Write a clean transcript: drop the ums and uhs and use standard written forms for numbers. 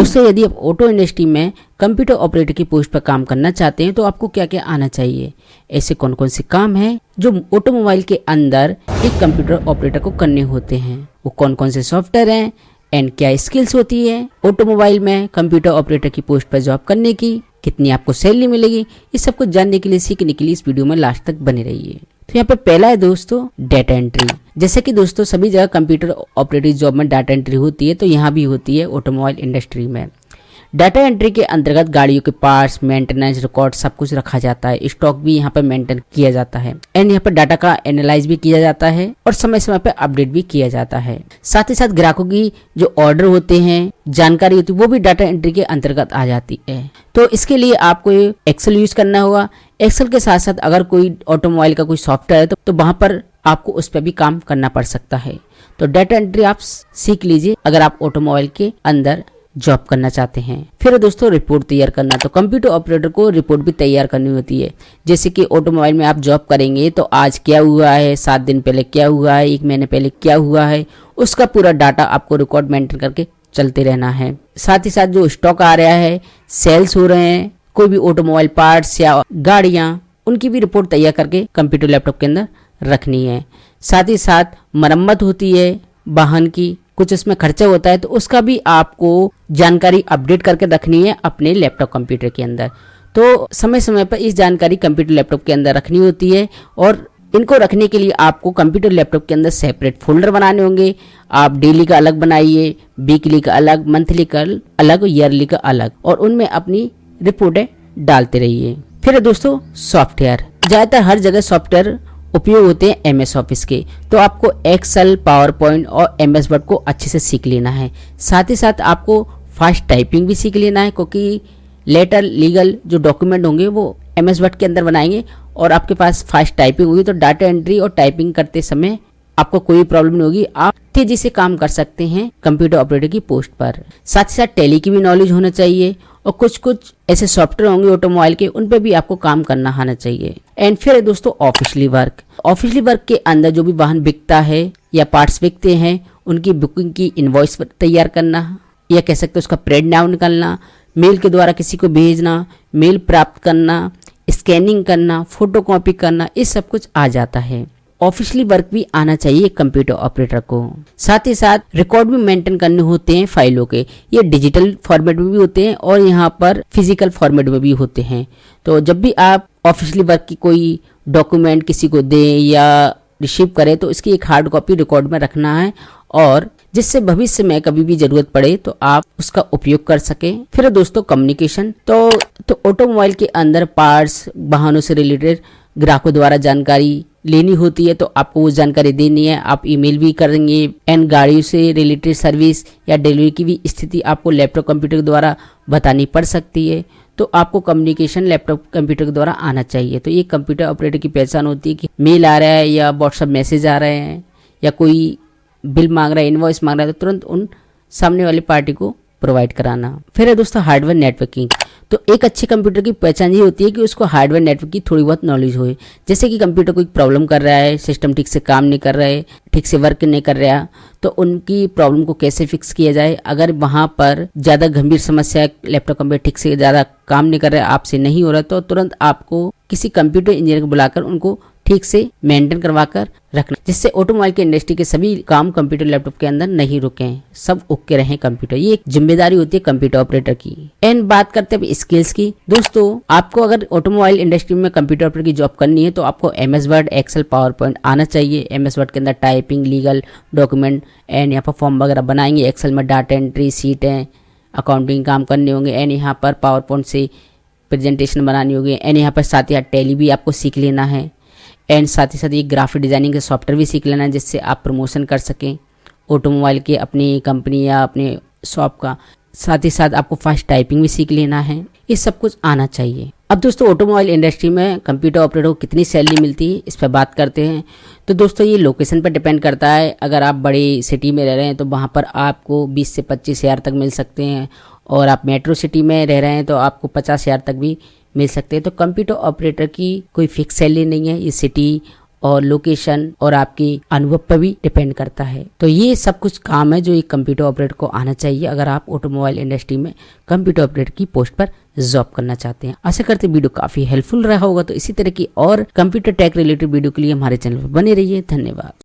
दोस्तों यदि आप ऑटो इंडस्ट्री में कंप्यूटर ऑपरेटर की पोस्ट पर काम करना चाहते हैं तो आपको क्या क्या आना चाहिए, ऐसे कौन कौन से काम हैं जो ऑटोमोबाइल के अंदर एक कंप्यूटर ऑपरेटर को करने होते हैं, वो कौन कौन से सॉफ्टवेयर हैं एंड क्या स्किल्स होती है ऑटोमोबाइल में कंप्यूटर ऑपरेटर की पोस्ट पर जॉब करने की, कितनी आपको सैलरी मिलेगी, इस सब कुछ जानने के लिए सीखने के लिए इस वीडियो में लास्ट तक बने रहिए। तो यहाँ पे पहला है दोस्तों डाटा एंट्री। जैसे कि दोस्तों सभी जगह कंप्यूटर ऑपरेटर जॉब में डाटा एंट्री होती है, तो यहाँ भी होती है ऑटोमोबाइल इंडस्ट्री में। डाटा एंट्री के अंतर्गत गाड़ियों के पार्ट्स, मेंटेनेंस रिकॉर्ड सब कुछ रखा जाता है, स्टॉक भी यहाँ पर मेंटेन किया जाता है एंड यहाँ पर डाटा का एनालाइज भी किया जाता है और समय समय पर अपडेट भी किया जाता है। साथ ही साथ ग्राहकों की जो ऑर्डर होते हैं, जानकारी होती है, वो भी डाटा एंट्री के अंतर्गत आ जाती है। तो इसके लिए आपको एक्सेल यूज करना होगा। एक्सेल के साथ साथ अगर कोई ऑटोमोबाइल का कोई सॉफ्टवेयर है तो वहां पर आपको उस पर भी काम करना पड़ सकता है। तो डाटा एंट्री आप सीख लीजिए अगर आप ऑटोमोबाइल के अंदर जॉब करना चाहते हैं। फिर दोस्तों रिपोर्ट तैयार करना, तो कंप्यूटर ऑपरेटर को रिपोर्ट भी तैयार करनी होती है। जैसे कि ऑटोमोबाइल में आप जॉब करेंगे तो आज क्या हुआ है, 7 दिन पहले क्या हुआ है, 1 महीने पहले क्या हुआ है, उसका पूरा डाटा आपको रिकॉर्ड मेंटेन करके चलते रहना है। साथ ही साथ जो स्टॉक आ रहा है, सेल्स हो रहे हैं, कोई भी ऑटोमोबाइल पार्ट्स या गाड़ियां, उनकी भी रिपोर्ट तैयार करके कंप्यूटर लैपटॉप के अंदर रखनी है। साथ ही साथ मरम्मत होती है वाहन की, कुछ इसमें खर्चा होता है तो उसका भी आपको जानकारी अपडेट करके रखनी है अपने लैपटॉप कंप्यूटर के अंदर। तो समय समय पर इस जानकारी कंप्यूटर लैपटॉप के अंदर रखनी होती है और इनको रखने के लिए आपको कंप्यूटर लैपटॉप के अंदर सेपरेट फोल्डर बनाने होंगे। आप डेली का अलग बनाइए, वीकली का अलग, मंथली का अलग, ईयरली का अलग, और उनमें अपनी रिपोर्टें डालते रहिए। फिर दोस्तों सॉफ्टवेयर, ज्यादातर हर जगह सॉफ्टवेयर उपयोग होते हैं एमएस ऑफिस के, तो आपको एक्सेल, पावर पॉइंट और एमएस वर्ड को अच्छे से सीख लेना है। साथ ही साथ आपको फास्ट टाइपिंग भी सीख लेना है, क्योंकि लेटर लीगल जो डॉक्यूमेंट होंगे वो एमएस वर्ड के अंदर बनाएंगे और आपके पास फास्ट टाइपिंग होगी तो डाटा एंट्री और टाइपिंग करते समय आपको कोई प्रॉब्लम नहीं होगी, आप तेजी से काम कर सकते हैं कंप्यूटर ऑपरेटर की पोस्ट पर। साथ ही साथ टैली की भी नॉलेज होना चाहिए और कुछ कुछ ऐसे सॉफ्टवेयर होंगे ऑटोमोबाइल के, उन पे भी आपको काम करना आना चाहिए। एंड फिर दोस्तों ऑफिशियली वर्क। ऑफिशियली वर्क के अंदर जो भी वाहन बिकता है या पार्ट्स बिकते हैं, उनकी बुकिंग की इनवॉइस तैयार करना, या कह सकते हैं उसका प्रिंट आउट निकालना, मेल के द्वारा किसी को भेजना, मेल प्राप्त करना, स्कैनिंग करना, फोटो कॉपी करना, ये सब कुछ आ जाता है। ऑफिशियली वर्क भी आना चाहिए कंप्यूटर ऑपरेटर को। साथ ही साथ रिकॉर्ड भी मेंटेन करने होते हैं फाइलों के, ये डिजिटल फॉर्मेट में भी होते हैं और यहाँ पर फिजिकल फॉर्मेट में भी होते हैं। तो जब भी आप ऑफिशियली वर्क की कोई डॉक्यूमेंट किसी को दें या रिसीव करें तो इसकी एक हार्ड कॉपी रिकॉर्ड में रखना है, और जिससे भविष्य में कभी भी जरूरत पड़े तो आप उसका उपयोग कर सकें। फिर दोस्तों कम्युनिकेशन, तो ऑटोमोबाइल के अंदर पार्ट्स, वाहनों से रिलेटेड ग्राहकों द्वारा जानकारी लेनी होती है, तो आपको वो जानकारी देनी है। आप ईमेल भी करेंगे एंड गाड़ियों से रिलेटेड सर्विस या डिलीवरी की भी स्थिति आपको लैपटॉप कंप्यूटर द्वारा बतानी पड़ सकती है। तो आपको कम्युनिकेशन लैपटॉप कंप्यूटर के द्वारा आना चाहिए। तो ये कंप्यूटर ऑपरेटर की पहचान होती है कि मेल आ रहा है या व्हाट्सएप मैसेज आ रहे हैं या कोई बिल मांग रहा है, इनवॉइस मांग रहा है, तो तुरंत उन सामने वाली पार्टी को प्रोवाइड कराना। फिर है दोस्तों हार्डवेयर नेटवर्किंग। तो एक अच्छे कंप्यूटर की पहचान ये होती है कि उसको हार्डवेयर नेटवर्क की थोड़ी बहुत नॉलेज हो। जैसे कि कंप्यूटर कोई प्रॉब्लम कर रहा है, सिस्टम ठीक से काम नहीं कर रहा है, ठीक से वर्क नहीं कर रहा, तो उनकी प्रॉब्लम को कैसे फिक्स किया जाए। अगर वहाँ पर ज़्यादा गंभीर समस्या है, लैपटॉप कंप्यूटर ठीक से ज़्यादा काम नहीं कर रहा है, आपसे नहीं हो रहा, तो तुरंत आपको किसी कंप्यूटर इंजीनियर को बुलाकर उनको ठीक से मेंटेन करवा कर रखना, जिससे ऑटोमोबाइल की इंडस्ट्री के सभी काम कंप्यूटर लैपटॉप के अंदर नहीं रुके, सब ओके रहे कंप्यूटर। ये एक जिम्मेदारी होती है कंप्यूटर ऑपरेटर की। एंड बात करते हैं स्किल्स की। दोस्तों आपको अगर ऑटोमोबाइल इंडस्ट्री में कंप्यूटर ऑपरेटर की जॉब करनी है तो आपको MS Word, Excel, PowerPoint आना चाहिए। एमएस वर्ड के अंदर टाइपिंग, लीगल डॉक्यूमेंट एंड यहाँ पर फॉर्म वगैरह बनाएंगे। एक्सेल में डाटा एंट्री, सीटें, अकाउंटिंग काम करने होंगे एंड यहाँ पर पावर पॉइंट से प्रेजेंटेशन बनानी होगी एंड यहाँ पर साथ ही टैली भी आपको सीख लेना है एंड साथ ही साथ ये ग्राफिक डिजाइनिंग के सॉफ्टवेयर भी सीख लेना है, जिससे आप प्रमोशन कर सकें ऑटोमोबाइल के अपनी कंपनी या अपने शॉप का। साथ ही साथ आपको फास्ट टाइपिंग भी सीख लेना है, ये सब कुछ आना चाहिए। अब दोस्तों ऑटोमोबाइल इंडस्ट्री में कंप्यूटर ऑपरेटर को कितनी सैलरी मिलती है, इस पर बात करते हैं। तो दोस्तों ये लोकेशन पर डिपेंड करता है। अगर आप बड़ी सिटी में रह रहे हैं तो वहाँ पर आपको 20 से 25 हज़ार तक मिल सकते हैं, और आप मेट्रो सिटी में रह रहे हैं तो आपको 50 हज़ार तक भी मिल सकते हैं। तो कंप्यूटर ऑपरेटर की कोई फिक्स सैलरी नहीं है, ये सिटी और लोकेशन और आपकी अनुभव पर भी डिपेंड करता है। तो ये सब कुछ काम है जो एक कंप्यूटर ऑपरेटर को आना चाहिए अगर आप ऑटोमोबाइल इंडस्ट्री में कंप्यूटर ऑपरेटर की पोस्ट पर जॉब करना चाहते हैं। आशा करते वीडियो काफी हेल्पफुल रहा होगा। तो इसी तरह की और कंप्यूटर टेक रिलेटेड वीडियो के लिए हमारे चैनल पर बने रहिए। धन्यवाद।